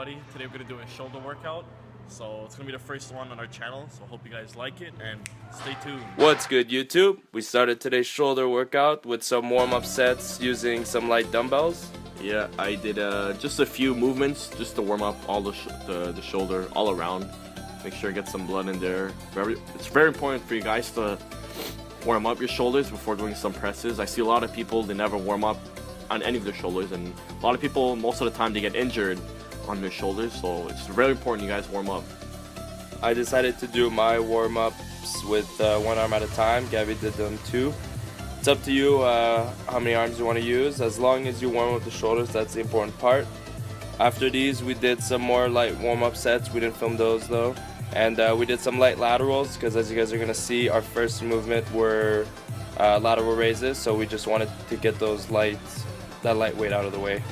everybody. Today we're going to do a shoulder workout. So it's going to be the first one on our channel, so hope you guys like it and stay tuned. What's good, YouTube? We started today's shoulder workout with some warm-up sets using some light dumbbells. Yeah, I did just a few movements just to warm up all the shoulder all around. Make sure I get some blood in there. It's very important for you guys to warm up your shoulders before doing some presses. I see a lot of people, they never warm up on any of their shoulders, and a lot of people, most of the time, they get injured on their shoulders, so it's very important you guys warm up. I decided to do my warm-ups with one arm at a time. Gabby did them too. It's up to you how many arms you want to use. As long as you warm up the shoulders, that's the important part. After these, we did some more light warm-up sets. We didn't film those though. And we did some light laterals, because as you guys are going to see, our first movement were lateral raises, so we just wanted to get that light weight out of the way.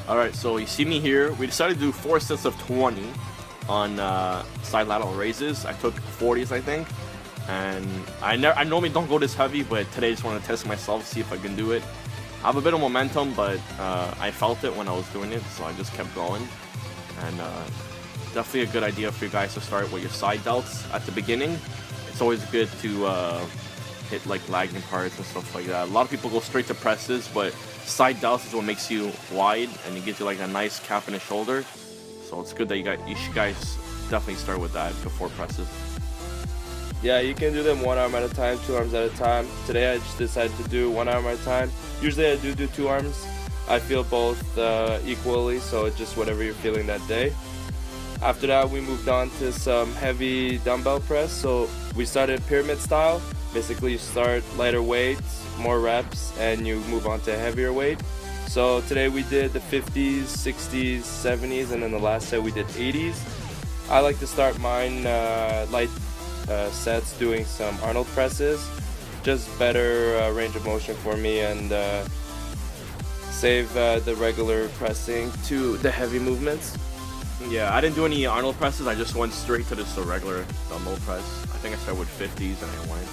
Alright, so you see me here. We decided to do 4 sets of 20 on side lateral raises. I took 40s, I think. And I normally don't go this heavy, but today I just want to test myself, see if I can do it. I have a bit of momentum, but I felt it when I was doing it, so I just kept going. And definitely a good idea for you guys to start with your side delts at the beginning. It's always good to hit like lagging parts and stuff like that. A lot of people go straight to presses, but side delts is what makes you wide and it gives you like a nice cap in the shoulder. So it's good that you should guys definitely start with that before presses. Yeah, you can do them one arm at a time, 2 arms at a time. Today I just decided to do 1 arm at a time. Usually I do 2 arms. I feel both equally, so it's just whatever you're feeling that day. After that, we moved on to some heavy dumbbell press. So we started pyramid style. Basically, you start lighter weights, more reps, and you move on to heavier weight. So today we did the 50s, 60s, 70s, and then the last set we did 80s. I like to start mine light sets doing some Arnold presses. Just better range of motion for me, and save the regular pressing to the heavy movements. Yeah, I didn't do any Arnold presses. I just went straight to this regular dumbbell press. I think I started with 50s and I went.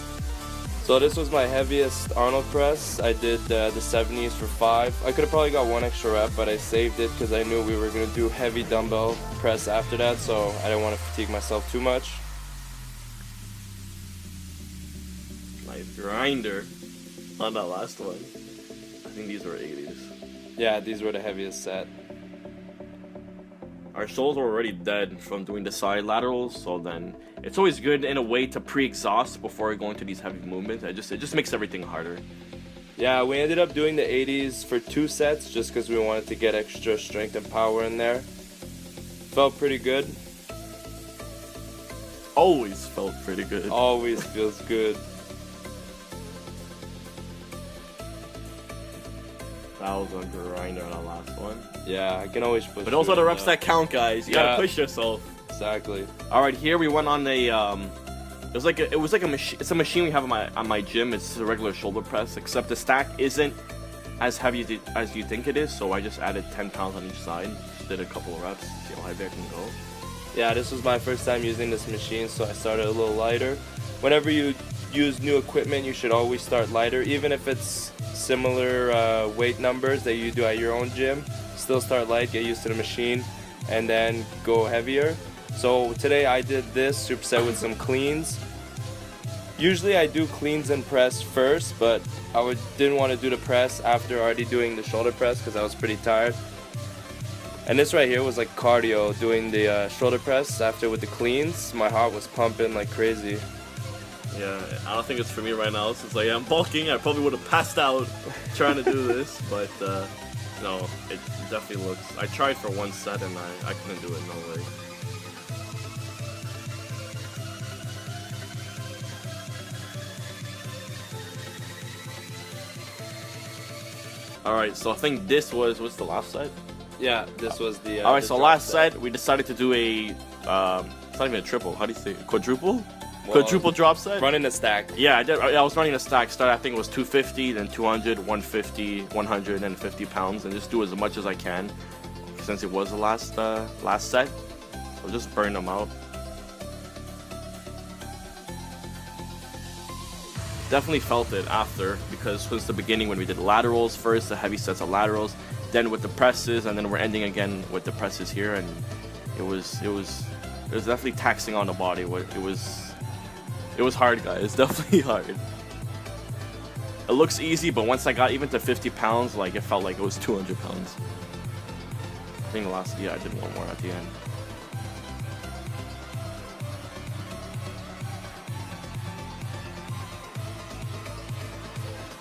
So this was my heaviest Arnold press. I did the 70s for 5. I could have probably got 1 extra rep, but I saved it because I knew we were going to do heavy dumbbell press after that, so I didn't want to fatigue myself too much. Nice grinder on that last one. I think these were 80s. Yeah, these were the heaviest set. Our shoulders were already dead from doing the side laterals, so then it's always good in a way to pre-exhaust before going to these heavy movements. It just makes everything harder. Yeah, we ended up doing the 80s for 2 sets just because we wanted to get extra strength and power in there. Felt pretty good. Always felt pretty good. Always feels good. That was a grinder on the last one. Yeah, I can always push. But those are the reps that count, guys. You gotta push yourself. Exactly. All right, here we went on a it was like a machine. It's a machine we have on my gym. It's a regular shoulder press, except the stack isn't as heavy as you think it is. So I just added 10 pounds on each side. Just did a couple of reps. See how heavy I can go. Yeah, this was my first time using this machine, so I started a little lighter. Whenever you use new equipment, you should always start lighter, even if it's similar weight numbers that you do at your own gym. Still start light, get used to the machine, and then go heavier. So today I did this superset with some cleans. Usually I do cleans and press first, but I didn't want to do the press after already doing the shoulder press because I was pretty tired. And this right here was like cardio, doing the shoulder press after with the cleans. My heart was pumping like crazy. Yeah, I don't think it's for me right now. Since like I'm bulking, I probably would have passed out trying to do this, but no, it definitely looks. I tried for 1 set and I couldn't do it. No way. All right, so I think this was the last set. Yeah, this was the. All right, so last set we decided to do a. It's not even a triple. How do you say it? Quadruple? Well, quadruple drop set. Running a stack. Yeah, I did. I was running a stack. Started, I think it was 250, then 200, 150, 100, and 50 pounds, and just do as much as I can, since it was the last set. So just burn them out. definitely felt it after, because since the beginning when we did laterals first, the heavy sets of laterals, then with the presses, and then we're ending again with the presses here, and it was definitely taxing on the body. It was hard, guys. Definitely hard. It looks easy, but once I got even to 50 pounds, like it felt like it was 200 pounds. I think I did one more at the end.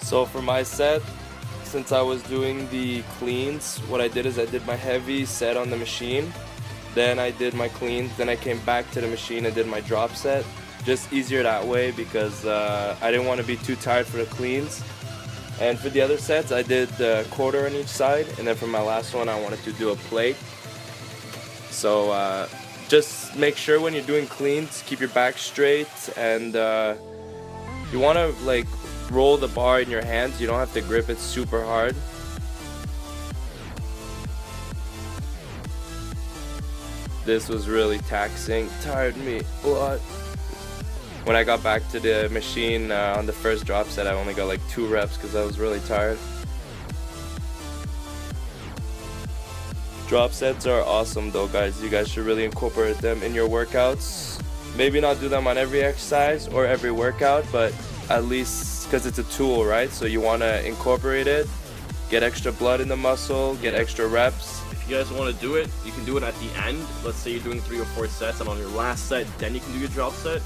So for my set, since I was doing the cleans, what I did is I did my heavy set on the machine, then I did my cleans, then I came back to the machine and did my drop set. Just easier that way because I didn't want to be too tired for the cleans. And for the other sets, I did the quarter on each side, and then for my last one, I wanted to do a plate. So just make sure when you're doing cleans, keep your back straight, and you want to like roll the bar in your hands. You don't have to grip it super hard. This was really taxing, tired me a lot. When I got back to the machine on the first drop set, I only got like 2 reps because I was really tired. Drop sets are awesome though, guys. You guys should really incorporate them in your workouts. Maybe not do them on every exercise or every workout, but at least because it's a tool, right? So you want to incorporate it, get extra blood in the muscle, get extra reps. If you guys want to do it, you can do it at the end. Let's say you're doing 3 or 4 sets, and on your last set, then you can do your drop set.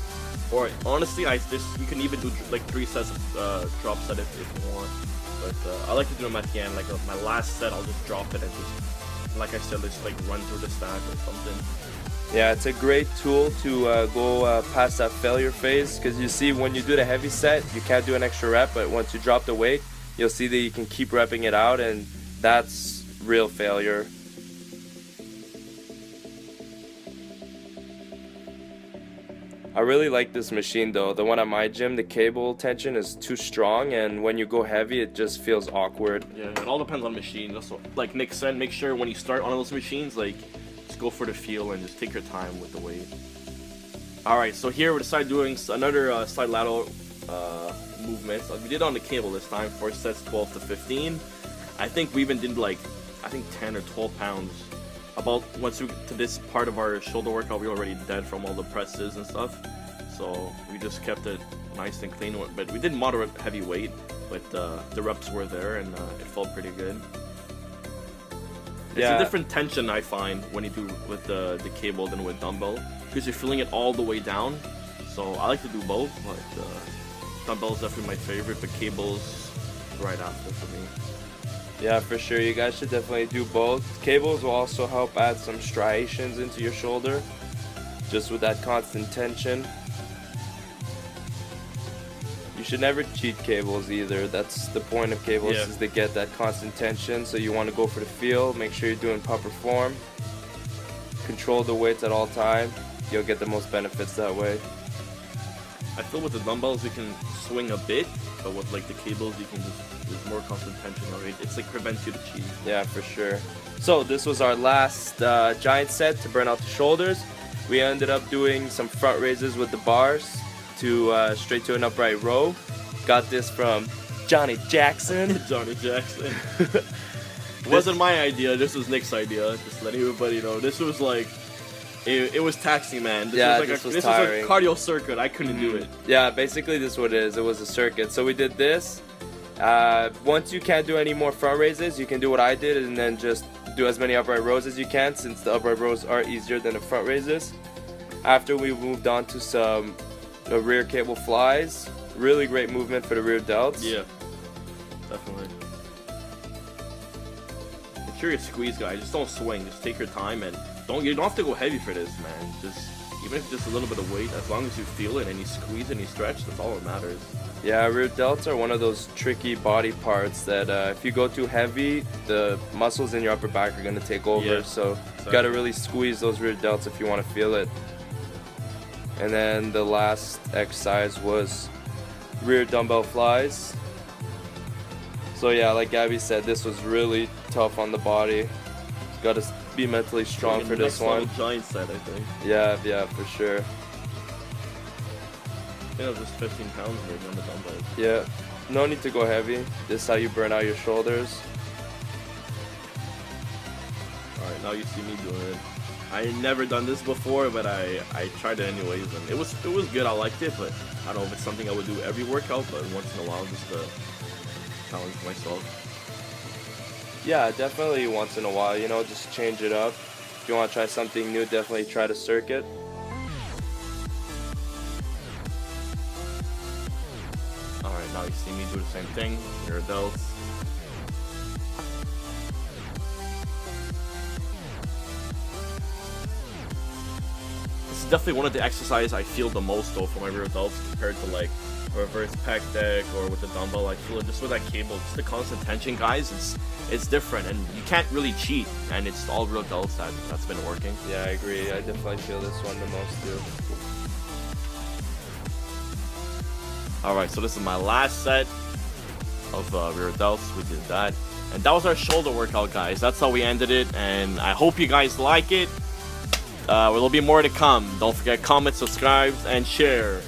Or honestly, you can even do like 3 sets of drop set if you want. But I like to do them at the end. Like my last set, I'll just drop it and just, like I said, just like run through the stack or something. Yeah, it's a great tool to go past that failure phase, because you see when you do the heavy set, you can't do an extra rep, but once you drop the weight, you'll see that you can keep repping it out, and that's real failure. I really like this machine though. The one at my gym, the cable tension is too strong, and when you go heavy, it just feels awkward. Yeah, it all depends on the machine. That's what, like Nick said, make sure when you start on those machines, like, just go for the feel and just take your time with the weight. Alright, so here we decided doing another side lateral movement. So we did on the cable this time, 4 sets, 12 to 15. I think we even did like, 10 or 12 pounds. About once we get to this part of our shoulder workout, we already dead from all the presses and stuff. So we just kept it nice and clean. But we did moderate heavy weight, but the reps were there and it felt pretty good. It's a different tension I find when you do with the cable than with dumbbell, because you're feeling it all the way down. So I like to do both, but dumbbell is definitely my favorite, but cable's right after for me. Yeah, for sure. You guys should definitely do both. Cables will also help add some striations into your shoulder, just with that constant tension. You should never cheat cables either. That's the point of cables, is to get that constant tension. So you want to go for the feel, make sure you're doing proper form, control the weights at all time. You'll get the most benefits that way. I feel with the dumbbells you can swing a bit, but with like the cables you can just, there's more constant tension already. It's like prevents you to cheat. Yeah, for sure. So this was our last giant set to burn out the shoulders. We ended up doing some front raises with the bars to straight to an upright row. Got this from Johnny Jackson. Johnny Jackson. It wasn't my idea, this was Nick's idea. Just letting everybody know. This was like, it was taxing, man. This was a cardio circuit. I couldn't do it. Yeah, basically this is what it is. It was a circuit. So we did this. Once you can't do any more front raises, you can do what I did and then just do as many upright rows as you can, since the upright rows are easier than the front raises. After we moved on to some rear cable flies. Really great movement for the rear delts. Yeah, definitely. Make sure you squeeze, guys. Just don't swing. Just take your time, and you don't have to go heavy for this, man. Just even if just a little bit of weight, as long as you feel it and you squeeze and you stretch, that's all that matters. Yeah, rear delts are one of those tricky body parts that if you go too heavy, the muscles in your upper back are going to take over. So exactly. You got to really squeeze those rear delts if you want to feel it. And then the last exercise was rear dumbbell flies. So yeah, like Gabby said, this was really tough on the body. Got to be mentally strong for this one. Giant set, I think. Yeah, for sure. think it was just 15 pounds maybe on the dumbbells. Yeah, no need to go heavy. This is how you burn out your shoulders. Alright, now you see me doing it. I never done this before, but I tried it anyways, and it was good. I liked it, but I don't know if it's something I would do every workout, but once in a while just to challenge myself. Yeah, definitely once in a while, you know, just change it up. If you want to try something new, definitely try to circuit. Alright, now you see me do the same thing. Here are delts. This is definitely one of the exercises I feel the most though for my rear delts compared to like a reverse pec deck or with the dumbbell. I feel it just with that cable, just the constant tension, guys. It's different, and you can't really cheat, and it's all real delts that's been working. Yeah, I agree. I definitely feel this one the most too. Alright, so this is my last set of rear delts. We did that. And that was our shoulder workout, guys. That's how we ended it, and I hope you guys like it. There'll be more to come. Don't forget, comment, subscribe, and share.